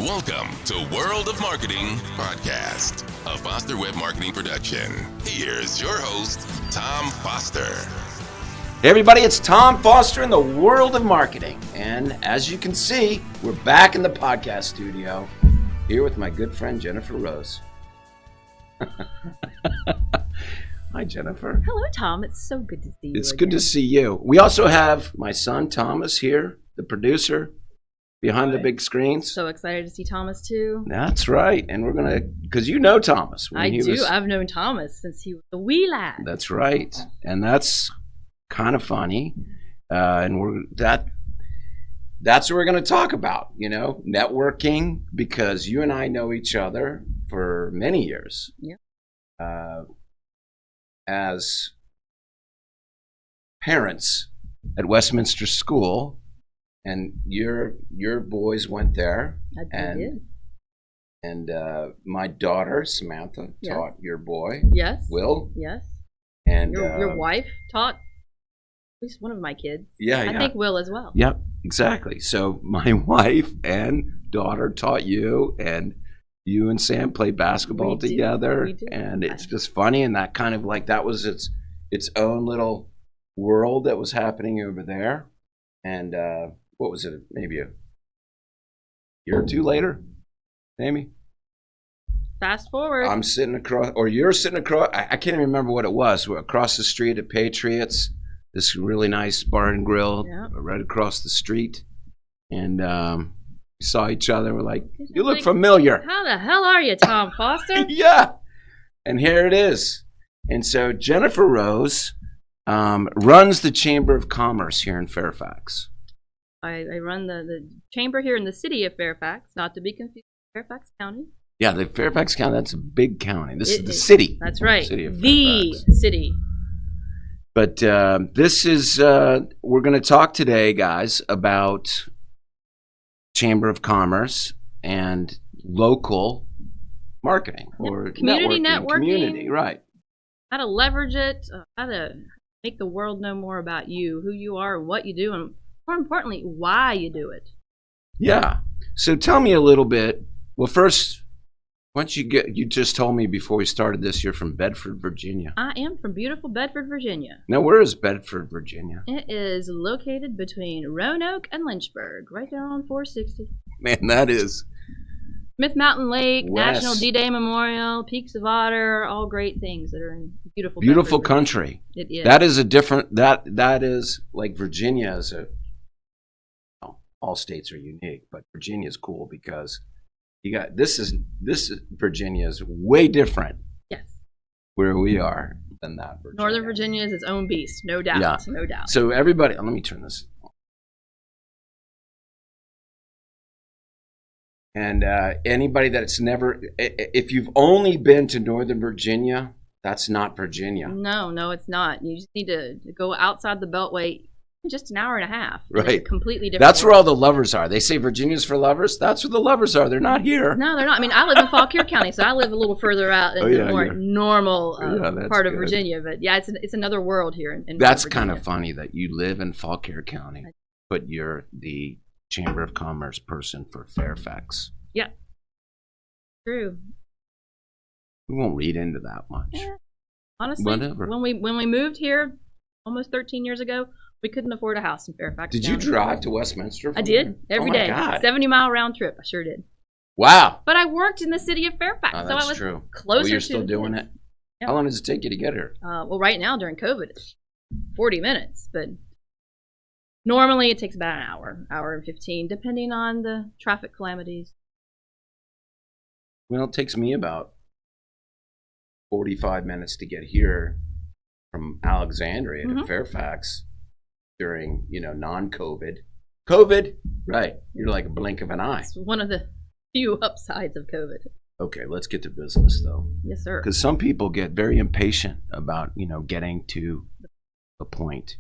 Welcome to World of Marketing Podcast, a Foster Web Marketing production. Here's your host, Tom Foster. Hey everybody, it's Tom Foster in the World of Marketing. And as you can see, we're back in the podcast studio, here with my good friend, Jennifer Rose. Hi, Jennifer. Hello, Tom. It's so good to see you. It's good to see you. We also have my son, Thomas, here, the producer, behind the big screens. So excited to see Thomas, too. That's right. And we're going to, because you know Thomas. I do. I've known Thomas since he was a wee lad. That's right. And that's kind of funny. And that's what we're going to talk about, networking, because you and I know each other for many years. Yeah. As parents at Westminster School, and your boys went there. I did. And my daughter Samantha taught your boy. Yes. Will. Yes. And your wife taught at least one of my kids. Yeah. I think Will as well. Yep. Exactly. So my wife and daughter taught you, and you and Sam played basketball together. We do. And it's just funny, and that kind of like that was its own little world that was happening over there. And what was it? Maybe a year or two later, Amy? Fast forward. I'm sitting across, or you're sitting across. I can't even remember what it was. We're across the street at Patriots, this really nice bar and grill right across the street, and we saw each other. We're like, "You look familiar." How the hell are you, Tom Foster? Yeah, and here it is. And so Jennifer Rose runs the Chamber of Commerce here in Fairfax. I run the chamber here in the city of Fairfax, not to be confused with Fairfax County. Yeah, the Fairfax County, that's a big county. This is the city. That's right. City of the Fairfax. city. But this is, we're going to talk today, guys, about Chamber of Commerce and local marketing or community networking. Community, right. How to leverage it, how to make the world know more about you, who you are, what you do, and more importantly, why you do it. Yeah. So tell me a little bit. Well, first, once you just told me before we started this, you're from Bedford, Virginia. I am from beautiful Bedford, Virginia. Now, where is Bedford, Virginia? It is located between Roanoke and Lynchburg, right there on 460. Man, that is Smith Mountain Lake, West. National D-Day Memorial, Peaks of Otter, all great things that are in beautiful Bedford, country. It is. That is a different, that is like Virginia is all states are unique, but Virginia is cool because you got, this is Virginia is way different. Yes. Where we are than that Virginia. Northern Virginia is its own beast, no doubt. Yeah. No doubt. So everybody, let me turn this. And anybody that's never, if you've only been to Northern Virginia, that's not Virginia. No, it's not. You just need to go outside the Beltway just an hour and a half. Right. It's a completely different That's world. where all the lovers are. They say Virginia's for lovers. That's where the lovers are. They're not here. No, they're not. I mean, I live in Fauquier County, so I live a little further out in the more normal part of Virginia. But yeah, it's another world here in That's Virginia. kind of funny that you live in Fauquier County, but you're the Chamber of Commerce person for Fairfax. Yeah. True. We won't read into that much. Yeah. Honestly, whatever. When we moved here almost 13 years ago, we couldn't afford a house in Fairfax. Did you drive to Westminster? I did every day. God. 70-mile round trip. I sure did. Wow. But I worked in the city of Fairfax, Oh, so I that's was true. closer. Well, you're to still doing it. Yeah. How long does it take you to get here? Well, right now during COVID, it's 40 minutes, but normally it takes about an hour and 15, depending on the traffic calamities. Well, it takes me about 45 minutes to get here from Alexandria to Fairfax during, non-COVID. COVID, right. You're like a blink of an eye. It's one of the few upsides of COVID. Okay, let's get to business, though. Yes, sir. Because some people get very impatient about, getting to the point.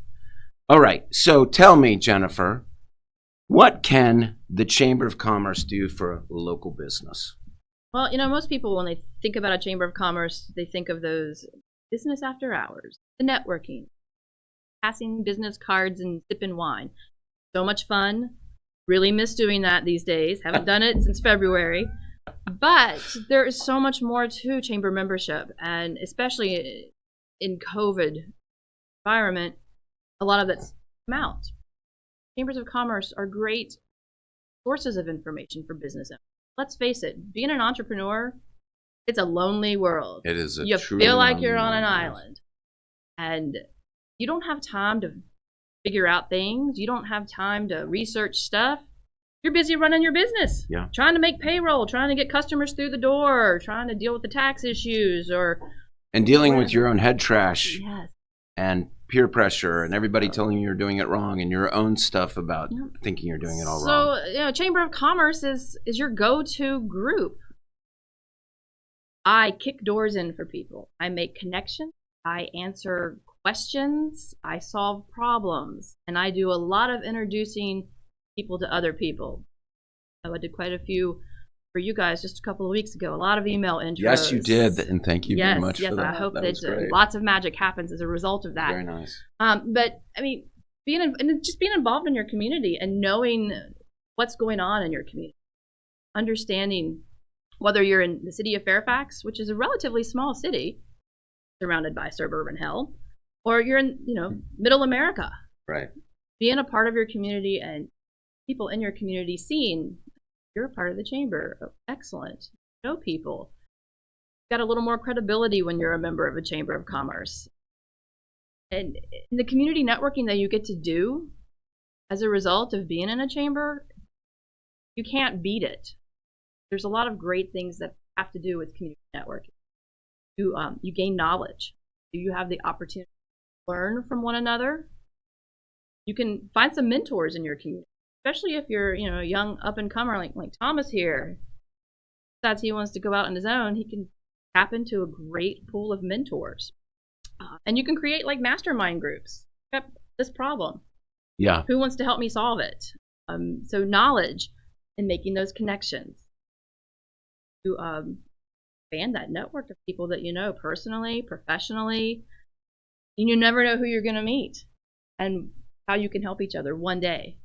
All right, so tell me, Jennifer, what can the Chamber of Commerce do for a local business? Well, most people, when they think about a Chamber of Commerce, they think of those business after hours, the networking, passing business cards and sipping wine. So much fun. Really miss doing that these days. Haven't done it since February. But there is so much more to chamber membership, and especially in COVID environment, a lot of that's come out. Chambers of commerce are great sources of information for business owners. Let's face it, being an entrepreneur, it's a lonely world. It is. You feel like you're on an island, and you don't have time to figure out things. You don't have time to research stuff. You're busy running your business, trying to make payroll, trying to get customers through the door, trying to deal with the tax issues, and dealing with your own head trash, and peer pressure, and everybody telling you you're doing it wrong, and your own stuff about thinking you're doing it all wrong. So, Chamber of Commerce is your go-to group. I kick doors in for people. I make connections. I answer questions. I solve problems, and I do a lot of introducing people to other people. I did quite a few for you guys just a couple of weeks ago. A lot of email intros. Yes, you did, and thank you very much for that. I hope that lots of magic happens as a result of that. Very nice. But I mean, being involved in your community and knowing what's going on in your community, understanding whether you're in the city of Fairfax, which is a relatively small city surrounded by suburban hell, or you're in middle America. Right. Being a part of your community and people in your community seeing you're a part of the chamber. Oh, excellent. You know people. You've got a little more credibility when you're a member of a chamber of commerce. And the community networking that you get to do as a result of being in a chamber, you can't beat it. There's a lot of great things that have to do with community networking. You gain knowledge. You have the opportunity to learn from one another. You can find some mentors in your community. Especially if you're, a young up-and-comer like Thomas here, decides he wants to go out on his own, he can tap into a great pool of mentors. And you can create like mastermind groups. Got this problem. Yeah. Who wants to help me solve it? So knowledge and making those connections. To expand that network of people that you know personally, professionally. And you never know who you're going to meet and how you can help each other one day.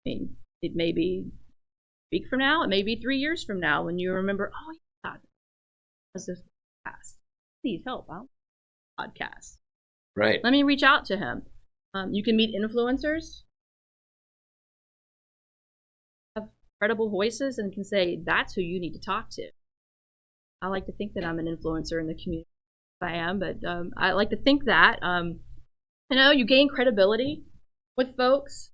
I mean, it may be a week from now, it may be 3 years from now when you remember, oh, yeah, this podcast. Please help out. Podcast. Right. Let me reach out to him. You can meet influencers, have credible voices, and can say, that's who you need to talk to. I like to think that I'm an influencer in the community. I am, but I like to think that. You gain credibility with folks.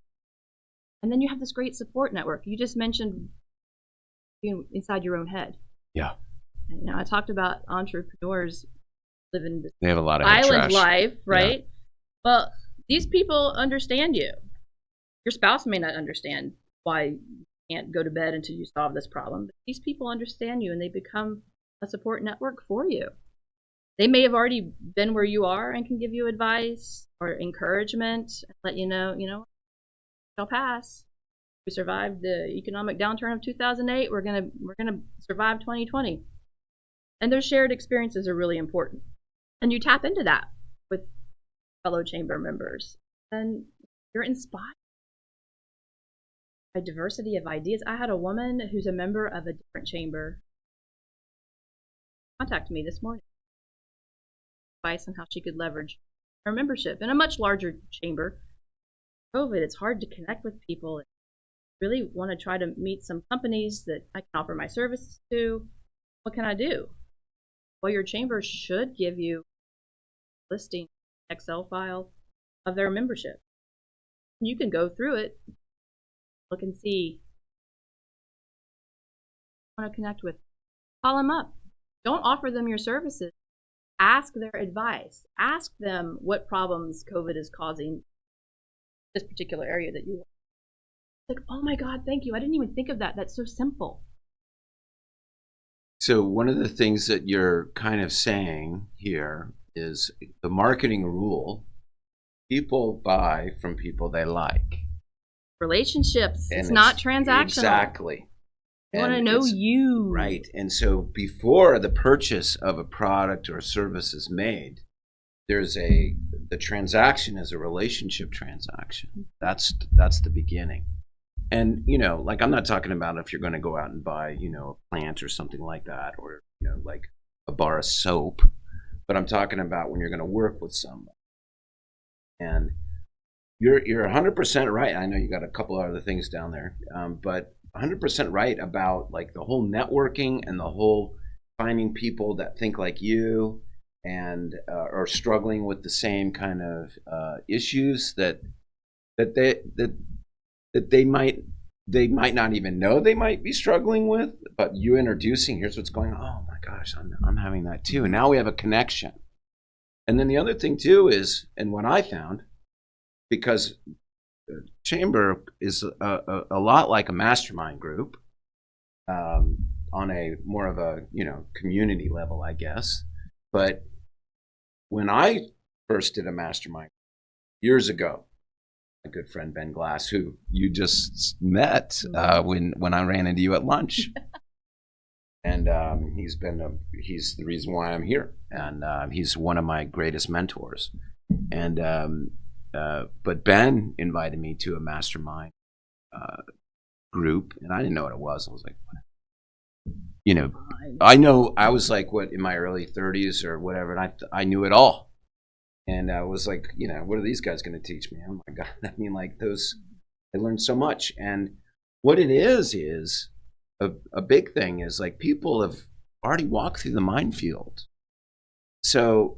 And then you have this great support network. You just mentioned being inside your own head. Yeah. I talked about entrepreneurs living this they have a lot of island life, right? Yeah. Well, these people understand you. Your spouse may not understand why you can't go to bed until you solve this problem. But these people understand you, and they become a support network for you. They may have already been where you are and can give you advice or encouragement, let you know, shall pass. We survived the economic downturn of 2008. We're gonna survive 2020. And those shared experiences are really important. And you tap into that with fellow chamber members, and you're inspired by diversity of ideas. I had a woman who's a member of a different chamber contact me this morning, advice on how she could leverage her membership in a much larger chamber. COVID, it's hard to connect with people. I really want to try to meet some companies that I can offer my services to. What can I do? Well, your chamber should give you a listing Excel file of their membership. You can go through it, look and see. Want to connect with? Call them up. Don't offer them your services. Ask their advice. Ask them what problems COVID is causing this particular area that you want. Like, oh my God, thank you. I didn't even think of that. That's so simple. So one of the things that you're kind of saying here is the marketing rule. People buy from people they like. Relationships. It's not transactional. Exactly. They want to know you. Right. And so before the purchase of a product or service is made, the transaction is a relationship transaction. That's the beginning. And, like I'm not talking about if you're going to go out and buy, a plant or something like that, or, like a bar of soap, but I'm talking about when you're going to work with someone. And you're 100% right. I know you got a couple other things down there, but 100% right about like the whole networking and the whole finding people that think like you and are struggling with the same kind of issues that they might not even know they might be struggling with, but you introducing, here's what's going on. Oh my gosh, I'm having that too. And now we have a connection. And then the other thing too is, and what I found, because Chamber is a lot like a mastermind group, on a more of a community level, I guess. But when I first did a mastermind years ago, my good friend Ben Glass, who you just met when I ran into you at lunch, and he's the reason why I'm here, and he's one of my greatest mentors, and but Ben invited me to a mastermind group, and I didn't know what it was. I was like, I know I was like, in my early 30s or whatever, and I knew it all. And I was like, what are these guys going to teach me? Oh my God. I mean, like I learned so much. And what it is a big thing is like people have already walked through the minefield. So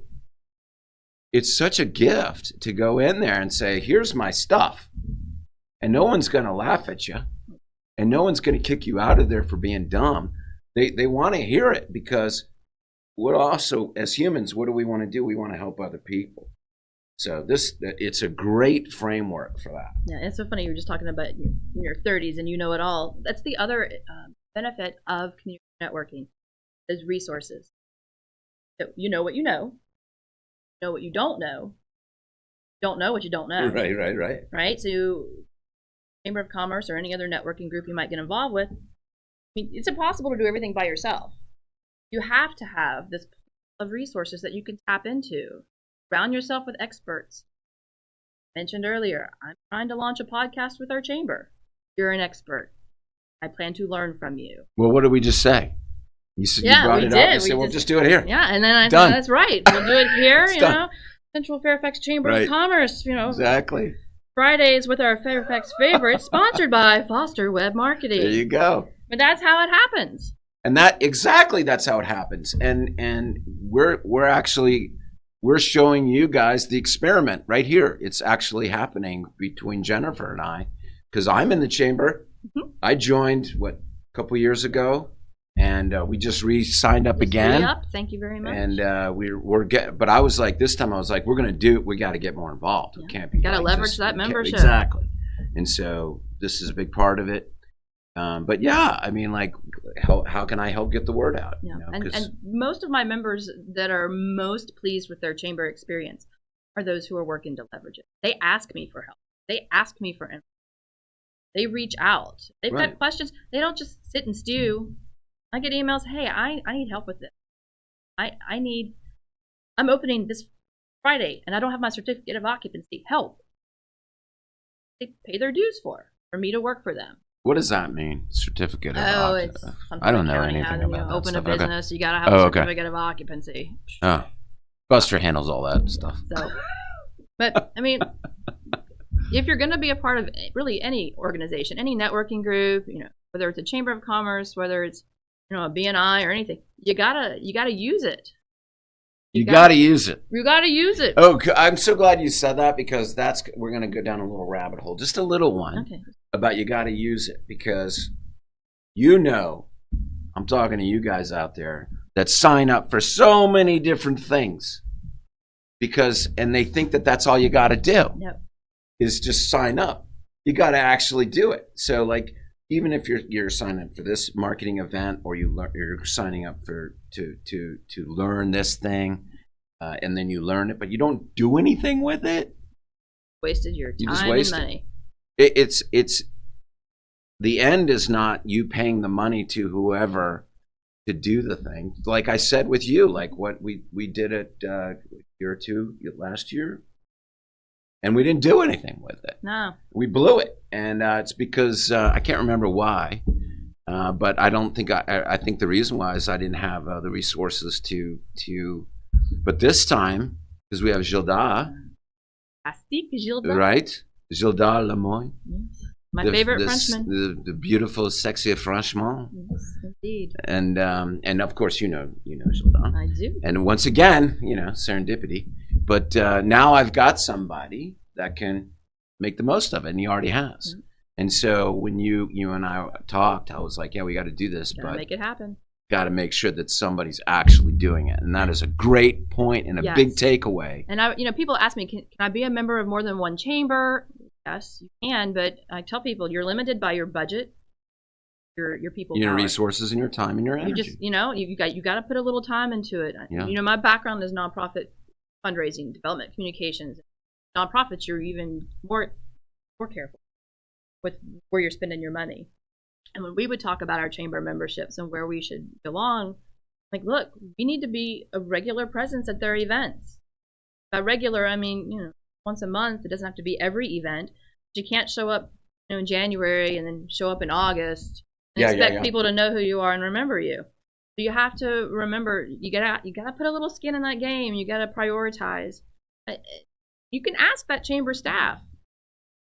it's such a gift to go in there and say, here's my stuff. And no one's going to laugh at you. And no one's going to kick you out of there for being dumb. They want to hear it, because what also, as humans, what do we want to do? We want to help other people. So it's a great framework for that. Yeah, it's so funny. You were just talking about in your 30s and you know it all. That's the other benefit of community networking, is resources. So you know what you know what you don't know what you don't know. Right. Right? So Chamber of Commerce or any other networking group you might get involved with, I mean, it's impossible to do everything by yourself. You have to have this pool of resources that you can tap into. Surround yourself with experts. Mentioned earlier, I'm trying to launch a podcast with our chamber. You're an expert. I plan to learn from you. Well, what did we just say? You said you brought it up. You said, we'll just do it here. Yeah, and then I thought, that's right. We'll do it here, Central Fairfax Chamber of Commerce, Exactly. Fridays with our Fairfax favorites, sponsored by Foster Web Marketing. There you go. But that's how it happens. And that's how it happens. And we're showing you guys the experiment right here. It's actually happening between Jennifer and I, because I'm in the chamber. Mm-hmm. I joined a couple years ago, and we just re-signed up again. Thank you very much. And but I was like, this time I was like, we got to get more that. Yeah. We can't be. Got to leverage that membership. Exactly. And so this is a big part of it. But yeah, I mean, like, how can I help get the word out? Yeah. And most of my members that are most pleased with their chamber experience are those who are working to leverage it. They ask me for help. They ask me for information. They reach out. They've got questions. They don't just sit and stew. I get emails. Hey, I need help with this. I'm opening this Friday and I don't have my certificate of occupancy. Help. They pay their dues for me to work for them. What does that mean? Certificate of occupancy? I don't know anything about that. Open stuff. A business, you got to have a certificate of occupancy. Oh, Buster handles all that stuff. So, but I mean, if you're going to be a part of really any organization, any networking group, whether it's a Chamber of Commerce, whether it's a BNI or anything, you gotta use it. You gotta use it. You gotta use it. Oh, I'm so glad you said that, because we're gonna go down a little rabbit hole, just a little one. Okay. About you got to use it, because I'm talking to you guys out there that sign up for so many different things, and they think that that's all you got to do. Yep. Is just sign up. You got to actually do it. So like, even if you're signing up for this marketing event, or you're signing up to learn this thing, and then you learn it, but you don't do anything with it. Wasted your time and money. It's the end is not you paying the money to whoever to do the thing. Like I said with you, like what we did at year or two last year. and we didn't do anything with it. No. We blew it, and it's because I can't remember why, but I don't think I think the reason why is I didn't have the resources to. But this time, because we have Gilda, Fantastique, Gilda. right? Gilda Lemoyne. Yes. My favorite Frenchman. The beautiful, sexy Frenchman. Yes, indeed. And of course, you know Gilda. I do. And once again, serendipity. But now I've got somebody that can make the most of it, and he already has. Mm-hmm. And so when you and I talked, I was like, yeah, we got to do this, but make it happen. Got to make sure that somebody's actually doing it, and that is a great point and a big takeaway. And people ask me, can I be a member of more than one chamber? Yes, you can, but I tell people you're limited by your budget, your people, your resources, and your time and your energy. You just you got to put a little time into it. Yeah. My background is nonprofit fundraising, development, communications. Nonprofits, you're even more careful with where you're spending your money. And when we would talk about our chamber memberships and where we should belong, like, look, we need to be a regular presence at their events. By regular, I mean, once a month. It doesn't have to be every event. But you can't show up in January and then show up in August and expect people to know who you are and remember you. So you have to remember, you gotta put a little skin in that game. You gotta prioritize. You can ask that chamber staff,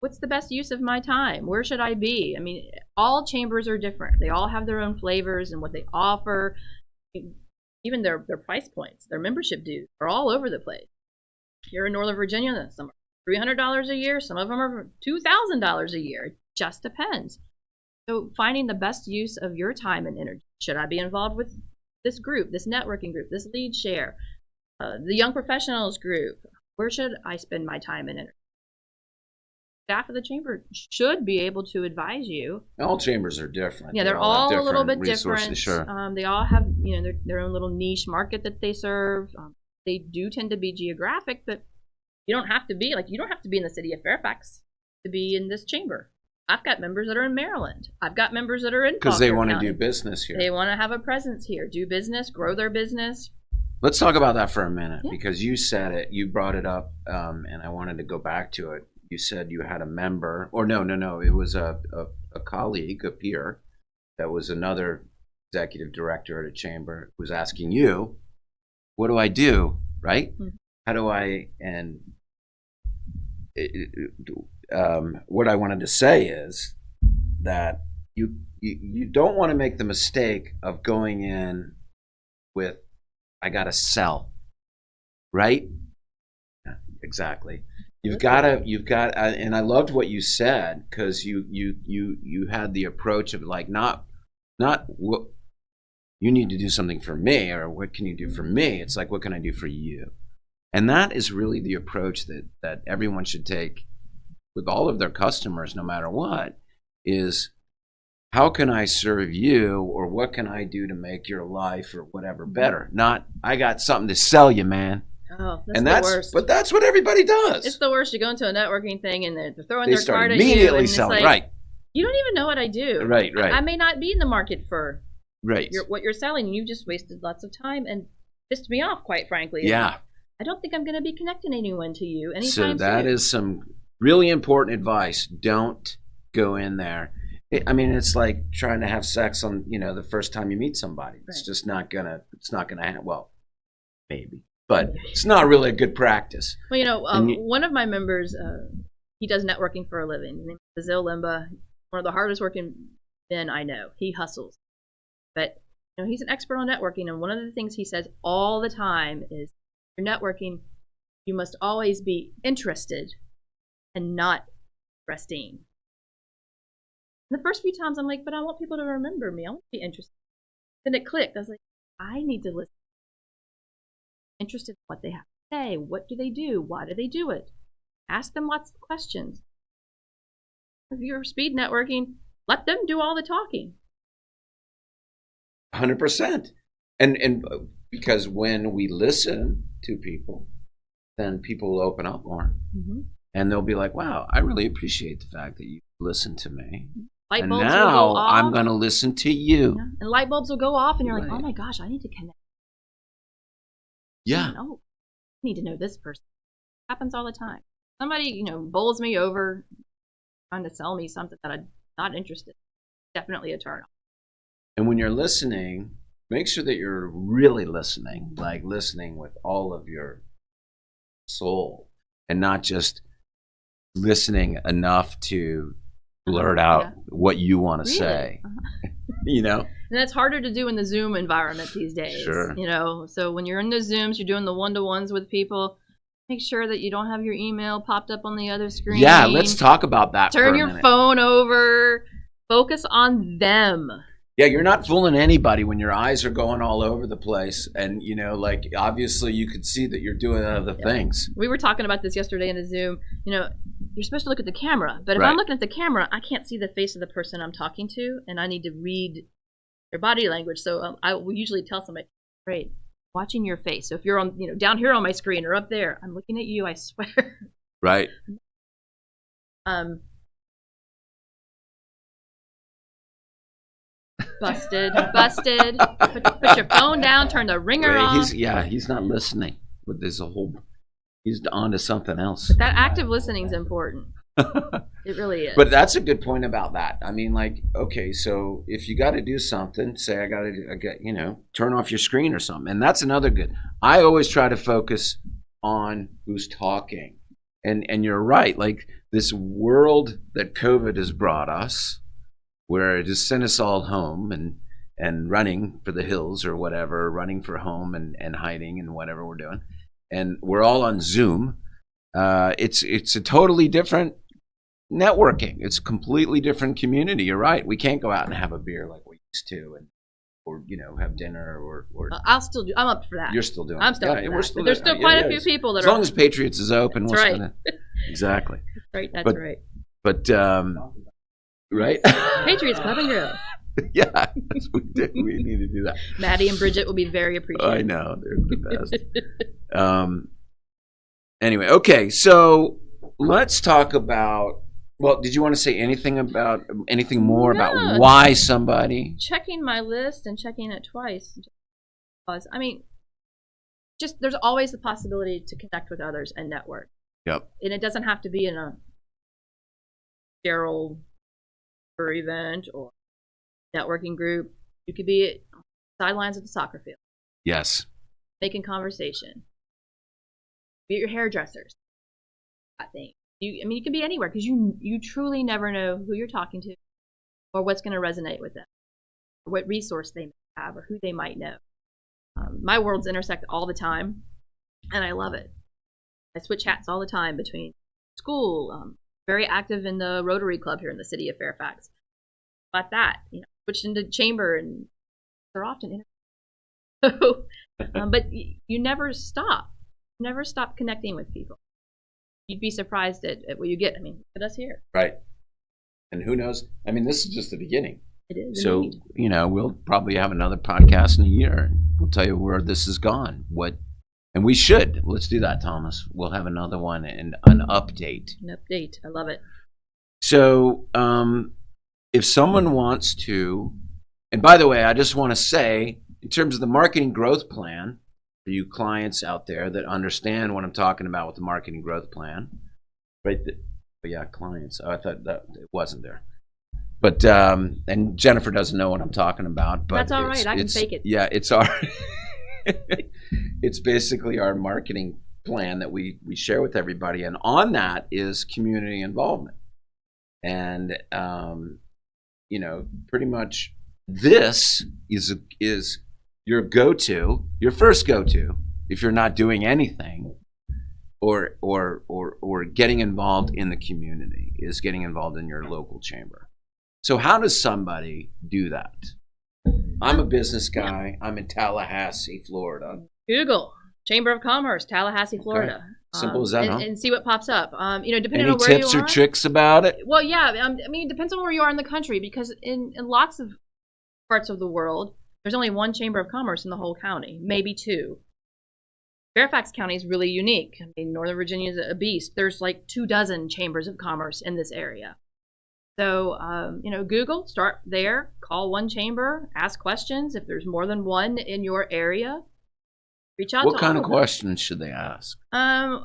what's the best use of my time? Where should I be? I mean, all chambers are different. They all have their own flavors and what they offer. Even their price points, their membership dues are all over the place. Here in Northern Virginia, some are $300 a year. Some of them are $2,000 a year. It just depends. So finding the best use of your time and energy. Should I be involved with this group, this networking group, this lead share, the young professionals group? Where should I spend my time and energy? Staff of the chamber should be able to advise you. All chambers are different. Yeah, they're all a little bit different. Sure. They all have their own little niche market that they serve. They do tend to be geographic, but you don't have to be in the city of Fairfax to be in this chamber. I've got members that are in Maryland. I've got members that are in because they want to do business here. They want to have a presence here, do business, grow their business. Let's talk about that for a minute because you said it, you brought it up, and I wanted to go back to it. You said you had a member, or no, it was a colleague, a peer, that was another executive director at a chamber, who was asking you, what do I do, right? Mm-hmm. How do I, and what I wanted to say is that you don't want to make the mistake of going in with, I got to sell, right? Exactly. You've got, and I loved what you said because you had the approach of like not what you need to do something for me or what can you do for me. It's like what can I do for you, and that is really the approach that everyone should take with all of their customers, no matter what. Is how can I serve you, or what can I do to make your life or whatever better? Not I got something to sell you, man. Oh, that's the worst. But that's what everybody does. It's the worst. You go into a networking thing and they're throwing their card at you. They start immediately selling. Like, right. You don't even know what I do. Right. I may not be in the market for what you're selling. You just wasted lots of time and pissed me off, quite frankly. Yeah. I don't think I'm going to be connecting anyone to you anytime soon. So that is some really important advice. Don't go in there. I mean, it's like trying to have sex on, the first time you meet somebody. It's just not gonna happen. Well, maybe. But it's not really a good practice. Well, one of my members, he does networking for a living. His name is Zil Limba, one of the hardest working men I know. He hustles. But he's an expert on networking, and one of the things he says all the time is, you're networking, you must always be interested and not interesting. And the first few times I'm like, but I want people to remember me. I want to be interested. Then it clicked. I was like, I need to listen. Interested in what they have to say. What do they do? Why do they do it? Ask them lots of questions. If you're speed networking, let them do all the talking. 100%. And because when we listen to people, then people will open up more. Mm-hmm. And they'll be like, wow, I really appreciate the fact that you listened to me. Light and bulbs now will go off. I'm going to listen to you. Yeah. And light bulbs will go off and you're like, oh my gosh, I need to connect. Yeah. Oh, I need to know this person. It happens all the time. somebody, bowls me over trying to sell me something that I'm not interested in, definitely a turn off. And when you're listening, make sure that you're really listening, like listening with all of your soul and not just listening enough to blurt out what you want to say. And that's harder to do in the Zoom environment these days. Sure. So when you're in the Zooms, you're doing the one-to-ones with people, make sure that you don't have your email popped up on the other screen. Yeah, let's talk about that. Turn your phone over. Focus on them. Yeah, you're not fooling anybody when your eyes are going all over the place. And, obviously you could see that you're doing other things. We were talking about this yesterday in the Zoom. You're supposed to look at the camera. But if I'm looking at the camera, I can't see the face of the person I'm talking to. And I need to read their body language. So I will usually tell somebody, great, watching your face. So if you're on, down here on my screen or up there, I'm looking at you, I swear. Right. Busted. Put your phone down, turn the ringer off. He's not listening. But there's he's on to something else. But that active listening is important. It really is. But that's a good point about that. I mean, okay, so if you got to do something, say I got to turn off your screen or something. And that's another good. I always try to focus on who's talking. And you're right. Like this world that COVID has brought us, where it has sent us all home and running for the hills or whatever, running for home and hiding and whatever we're doing. And we're all on Zoom. It's a totally different networking. It's a completely different community. You're right. We can't go out and have a beer like we used to or have dinner or I'll still do. I'm up for that. You're still doing. I'm still up for that. But there's still quite a few people that as long as Patriots is open. That's right. Exactly. Right. That's right. But right. Patriots Club and Grill. Yeah, we need to do that. Maddie and Bridget will be very appreciative. I know, they're the best. Anyway, okay, so let's talk about. Well, did you want to say anything more about why somebody? Checking my list and checking it twice. I mean, just there's always the possibility to connect with others and network. Yep. And it doesn't have to be in a sterile event or networking group. You could be at sidelines of the soccer field. Yes. Making conversation. Be at your hairdressers. I think. You can be anywhere because you truly never know who you're talking to or what's going to resonate with them or what resource they may have or who they might know. My worlds intersect all the time and I love it. I switch hats all the time between school, very active in the Rotary Club here in the city of Fairfax. But that, switched into chamber and they're often but you never stop. Never stop connecting with people. You'd be surprised at what you get. I mean, look at us here. Right. And who knows? I mean, this is just the beginning. It is. So, indeed. We'll probably have another podcast in a year. We'll tell you where this has gone. And we should. Let's do that, Thomas. We'll have another one and an update. An update. I love it. So, if someone wants to, and by the way, I just want to say, in terms of the marketing growth plan, for you clients out there that understand what I'm talking about with the marketing growth plan, right? But yeah, clients. Oh, I thought that it wasn't there. But and Jennifer doesn't know what I'm talking about. But that's all right. I can fake it. Yeah, it's basically our marketing plan that we share with everybody, and on that is community involvement, and pretty much this is your first go-to if you're not doing anything or getting involved in the community, is getting involved in your local chamber. So how does somebody do that? I'm a business guy. I'm in Tallahassee, Florida. Google Chamber of Commerce, Tallahassee, Florida. Okay. Simple as that, and see what pops up. Depending Any on where you are. tips or tricks about it? Well, yeah. It depends on where you are in the country, because in lots of parts of the world, there's only one Chamber of Commerce in the whole county, maybe two. Fairfax County is really unique. I mean, Northern Virginia is a beast. There's like 24 chambers of commerce in this area. So, Google, start there, call one chamber, ask questions. If there's more than one in your area, reach out to What kind of questions should they ask? How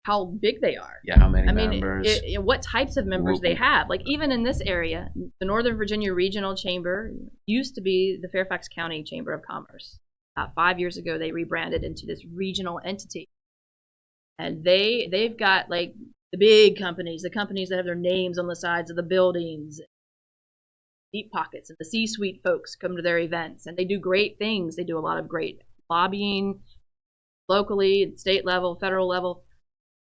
how big they are. Yeah, how many members? What types of members they have. Like even in this area, the Northern Virginia Regional Chamber used to be the Fairfax County Chamber of Commerce. About 5 years ago, they rebranded into this regional entity. And they've got like the big companies, the companies that have their names on the sides of the buildings, deep pockets, and the C-suite folks come to their events, and they do great things. They do a lot of great lobbying locally, state level, federal level.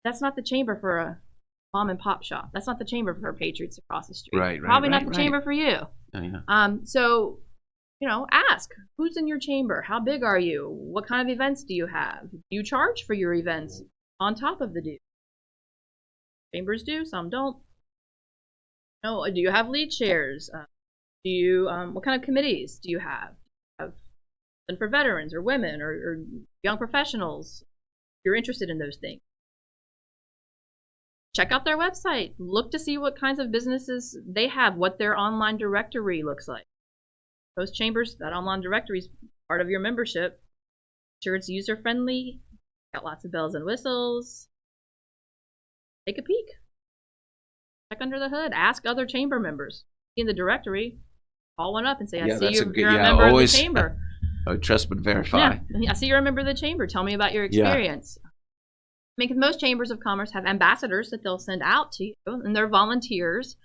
That's not the chamber for a mom and pop shop. That's not the chamber for Patriots across the street. Right, Probably not the chamber for you. Yeah. So, ask who's in your chamber. How big are you? What kind of events do you have? Do you charge for your events on top of the due? Chambers do, some don't. No, do you have lead shares? Do you? What kind of committees do you have? And for veterans or women or young professionals, if you're interested in those things. Check out their website. Look to see what kinds of businesses they have, what their online directory looks like. Most chambers, that online directory is part of your membership. Sure, it's user-friendly. Got lots of bells and whistles. Take a peek. Check under the hood. Ask other chamber members. In the directory, call one up and say, I see you're a member of the chamber. Trust but verify. Yeah, I see you're a member of the chamber. Tell me about your experience. I mean, because most chambers of commerce have ambassadors that they'll send out to you, and they're volunteers,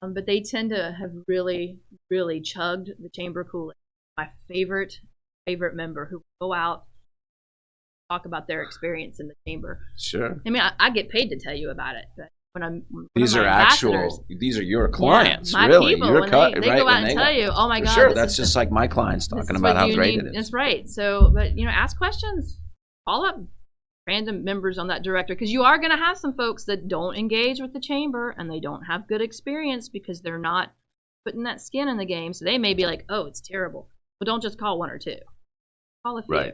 but they tend to have really, really chugged the chamber Kool-Aid. My favorite member who will go out talk about their experience in the chamber. Sure. I mean, I get paid to tell you about it, but when these are your clients, my really. People, when they go out and tell you, oh my God. Sure, that's just like my clients talking about how great it is. That's right. So, but ask questions. Call up random members on that directory, because you are going to have some folks that don't engage with the chamber and they don't have good experience because they're not putting that skin in the game. So they may be like, oh, it's terrible. But don't just call one or two. Call a few. Right.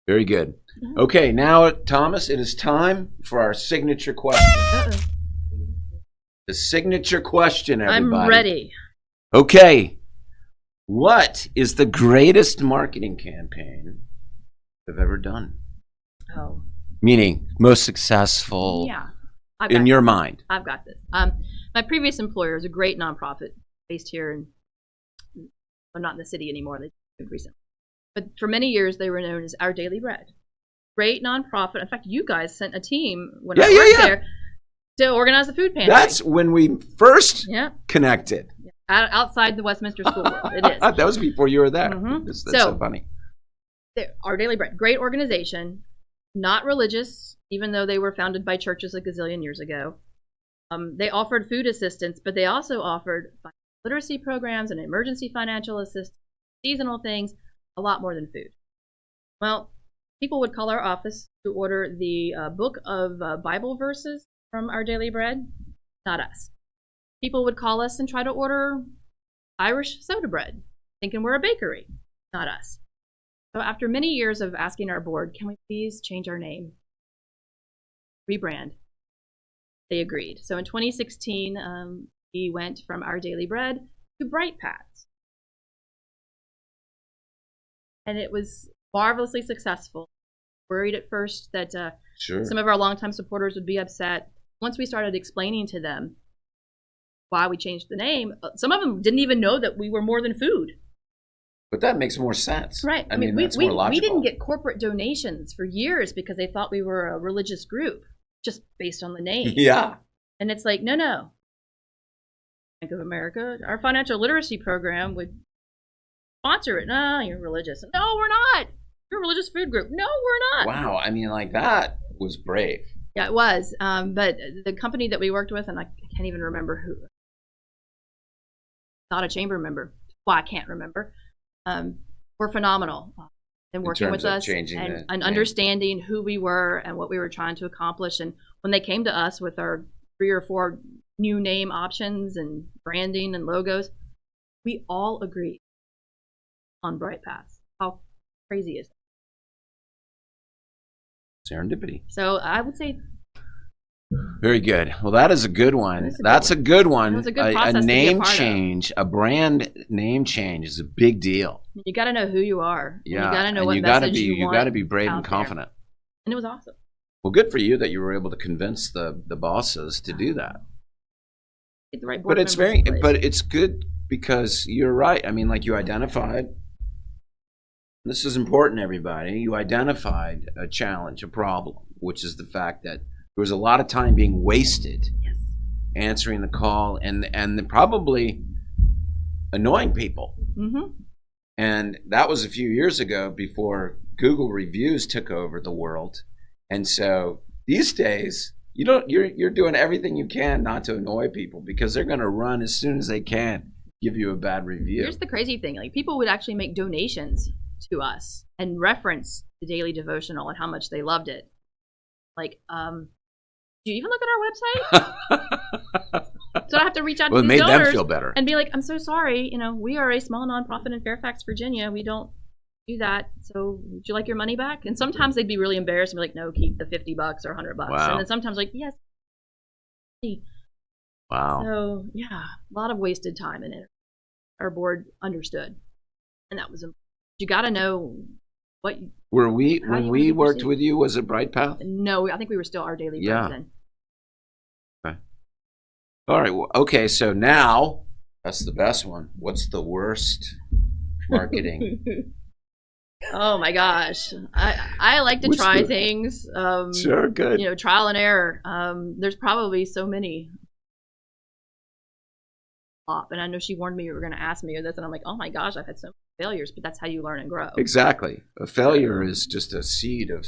Very good. Okay, now, Thomas, it is time for our signature question. The signature question, everybody. I'm ready. Okay. What is the greatest marketing campaign you've ever done? Oh. Meaning, most successful in your mind. I've got this. My previous employer is a great nonprofit based here in, well, not in the city anymore. They moved recently. But for many years, they were known as Our Daily Bread. Great nonprofit. In fact, you guys sent a team when I worked there to organize the food pantry. That's when we first connected. Outside the Westminster School Board. It is. That was before you were there. That's so funny. Our Daily Bread, great organization, not religious, even though they were founded by churches a gazillion years ago. They offered food assistance, but they also offered literacy programs and emergency financial assistance, seasonal things, a lot more than food. Well, people would call our office to order the book of Bible verses from Our Daily Bread. Not us. People would call us and try to order Irish soda bread, thinking we're a bakery. Not us. So after many years of asking our board, can we please change our name? Rebrand. They agreed. So in 2016, we went from Our Daily Bread to Bright Paths. And it was marvelously successful. Worried at first that some of our longtime supporters would be upset. Once we started explaining to them why we changed the name, some of them didn't even know that we were more than food. But that makes more sense. Right. I mean, that's more logical. We didn't get corporate donations for years because they thought we were a religious group just based on the name. Yeah. And it's like, no. Bank of America, our financial literacy program would sponsor it. No, you're religious. No, we're not. You're a religious food group. No, we're not. Wow. I mean, like, that was brave. Yeah, it was. But the company that we worked with, and I can't even remember who, not a chamber member. Well, I can't remember. Were phenomenal in working with us and understanding who we were and what we were trying to accomplish. And when they came to us with our 3 or 4 new name options and branding and logos, we all agreed on Bright Paths. How crazy is that? Serendipity. So I would say. Very good. Well, that is a good one. That's a good one. It was a good process a name to be a change, a brand name change is a big deal. You got to know who you are. Yeah. You got to know what message you want. You got to be brave and confident. And it was awesome. Well, good for you that you were able to convince the bosses to do that. Get the right board But it's good because you're right. I mean, like you identified, this is important, everybody. You identified a challenge, a problem, which is the fact that there was a lot of time being wasted answering the call and probably annoying people. Mm-hmm. And that was a few years ago before Google reviews took over the world. And so these days, you're doing everything you can not to annoy people because they're going to run as soon as they can, give you a bad review. Here's the crazy thing. Like people would actually make donations to us and reference the daily devotional and how much they loved it. Like, do you even look at our website? So I have to reach out to these donors. It made them feel better. And be like, I'm so sorry. We are a small nonprofit in Fairfax, Virginia. We don't do that. So would you like your money back? And sometimes they'd be really embarrassed and be like, no, keep the $50 or $100. Wow. And then sometimes like, yes. Wow. So yeah, a lot of wasted time in it. Our board understood. And that was important. You got to know what. When we worked with you, was it Bright Path? No, I think we were still Our Daily Bread then. Okay. All right. Well, okay. So now that's the best one. What's the worst marketing? Oh my gosh. I like to try things. Sure, good. Trial and error. There's probably so many. And I know she warned me you were going to ask me this, and I'm like, oh my gosh, I've had so many failures, but that's how you learn and grow. Exactly. A failure is just a seed of.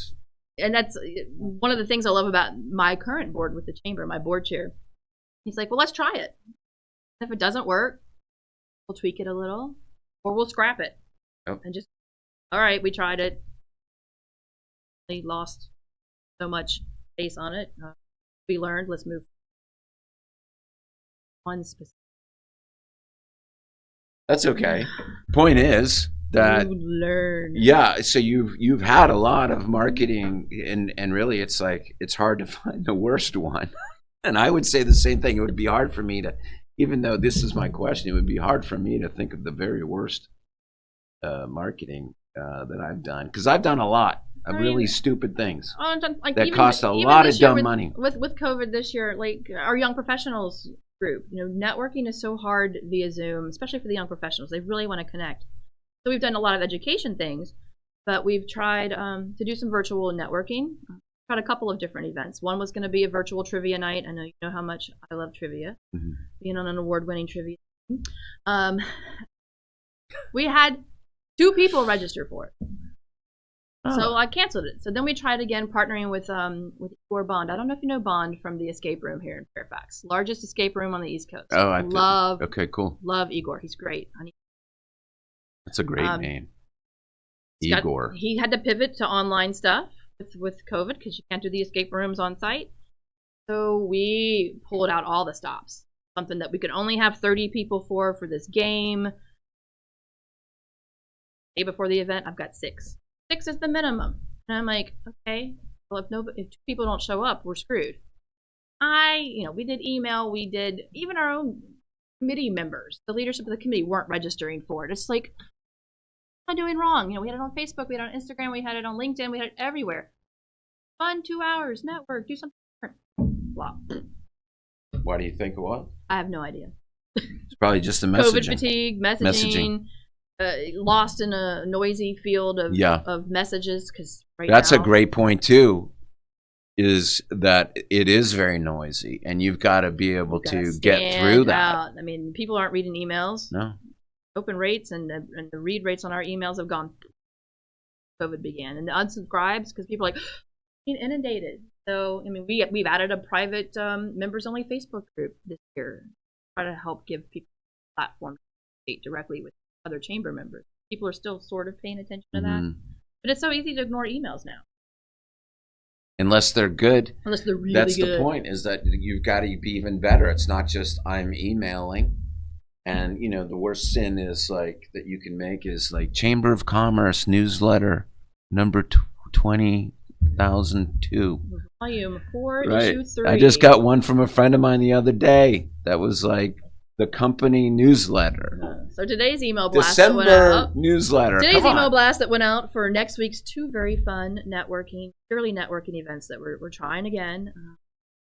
And that's one of the things I love about my current board with the chamber, my board chair. He's like, well, let's try it. If it doesn't work, we'll tweak it a little, or we'll scrap it. Yep. And just, all right, we tried it. We lost so much space on it. We learned, let's move one specific. That's okay. Point is that you learn. Yeah, so you've had a lot of marketing, and really it's like it's hard to find the worst one. And I would say the same thing. It would be hard for me to, even though this is my question, it would be hard for me to think of the very worst marketing that I've done, because I've done a lot of really stupid things that cost a lot of dumb money. With COVID this year, like our young professionals group, networking is so hard via Zoom, especially for the young professionals. They really want to connect. So we've done a lot of education things, but we've tried to do some virtual networking. Tried a couple of different events. One was going to be a virtual trivia night. I know you know how much I love trivia, being on an award-winning trivia team. We had 2 people register for it. So I canceled it. So then we tried again partnering with Igor Bond. I don't know if you know Bond from the escape room here in Fairfax. Largest escape room on the East Coast. Oh, okay, cool. Love Igor. He's great. That's a great name. Igor. He had to pivot to online stuff with COVID because you can't do the escape rooms on site. So we pulled out all the stops. Something that we could only have 30 people for this game. Day before the event, I've got 6. 6 is the minimum. And I'm like, okay, well, if 2 people don't show up, we're screwed. We did email, we did, even our own committee members, the leadership of the committee weren't registering for it. It's like, what am I doing wrong? We had it on Facebook, we had it on Instagram, we had it on LinkedIn, we had it everywhere. Fun, 2 hours, network, do something different. Blah. Why do you think it was? I have no idea. It's probably just the messaging. COVID fatigue, messaging. Lost in a noisy field of messages, because that's a great point too, is that it is very noisy and you've got to be able to get through that. I mean, people aren't reading emails. No. Open rates and the read rates on our emails have gone. COVID began, and the unsubscribes because people are like being inundated. So I mean, we've added a private members only Facebook group this year, try to help give people a platform to communicate directly with other chamber members. People are still sort of paying attention to that, but it's so easy to ignore emails now. Unless they're good. Unless they're really That's good. The point, is that you've got to be even better. It's not just I'm emailing, and the worst sin is like that you can make is like Chamber of Commerce newsletter number 20,002. Volume 4, right. Issue 3. I just got one from a friend of mine the other day that was like the company newsletter. So today's email blast that went out. December newsletter. Today's Come email on. blast that went out for next week's 2 very fun purely networking events that we're trying again.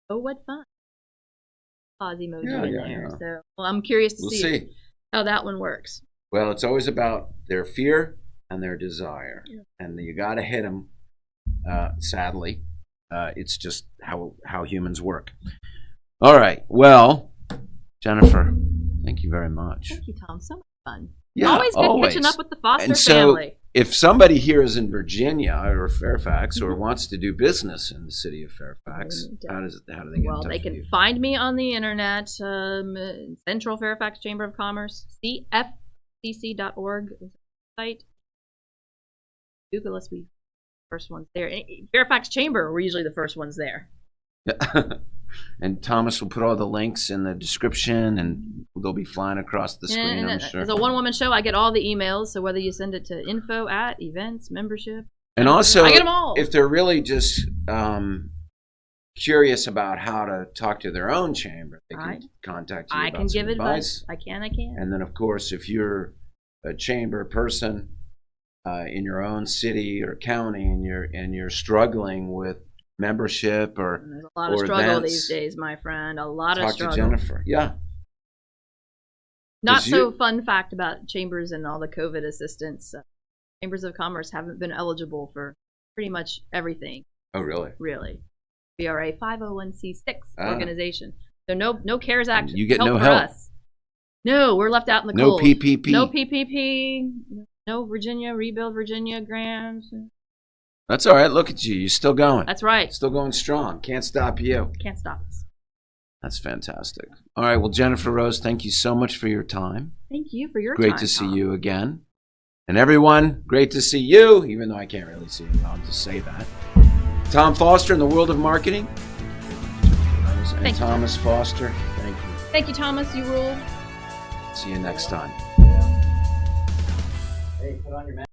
Oh, what fun. Pause emoji in there. Yeah. So well, I'm curious to We'll see see. how that one works. Well, it's always about their fear and their desire. Yeah. And you got to hit them, sadly. It's just how humans work. All right. Well, Jennifer, thank you very much. Thank you, Tom. So much fun. Yeah, always good catching up with the Foster and so, family. If somebody here is in Virginia or Fairfax or wants to do business in the city of Fairfax, how do they get in touch Well, they can find me on the internet, Central Fairfax Chamber of Commerce, cfcc.org is the site. Google us, we first ones there. Fairfax Chamber, we're usually the first ones there. And Thomas will put all the links in the description, and they'll be flying across the screen, I'm sure. It's a one-woman show. I get all the emails, so whether you send it to info@events, membership. And also, I get them all. If they're really just curious about how to talk to their own chamber, they can contact you. I can give advice. I can. And then, of course, if you're a chamber person in your own city or county, and you're struggling with membership or there's a lot of struggle events, these days, my friend. A lot of struggle. Talk to Jennifer. Yeah. Not so fun fact about chambers and all the COVID assistance. Chambers of Commerce haven't been eligible for pretty much everything. Oh, really? Really. We are a 501c6 organization. So no CARES Act. You get no help. Us. No, we're left out in the cold. No PPP. No PPP. No Virginia, Rebuild Virginia grants. That's all right. Look at you. You're still going. That's right. Still going strong. Can't stop you. Can't stop us. That's fantastic. All right. Well, Jennifer Rose, thank you so much for your time. Thank you for your time. Great to see you again. And everyone, great to see you, even though I can't really see you. I'll just say that. Tom Foster in the world of marketing. And Thomas Foster. Thank you. Thank you, Thomas. You rule. See you next time. Hey, put on your mask.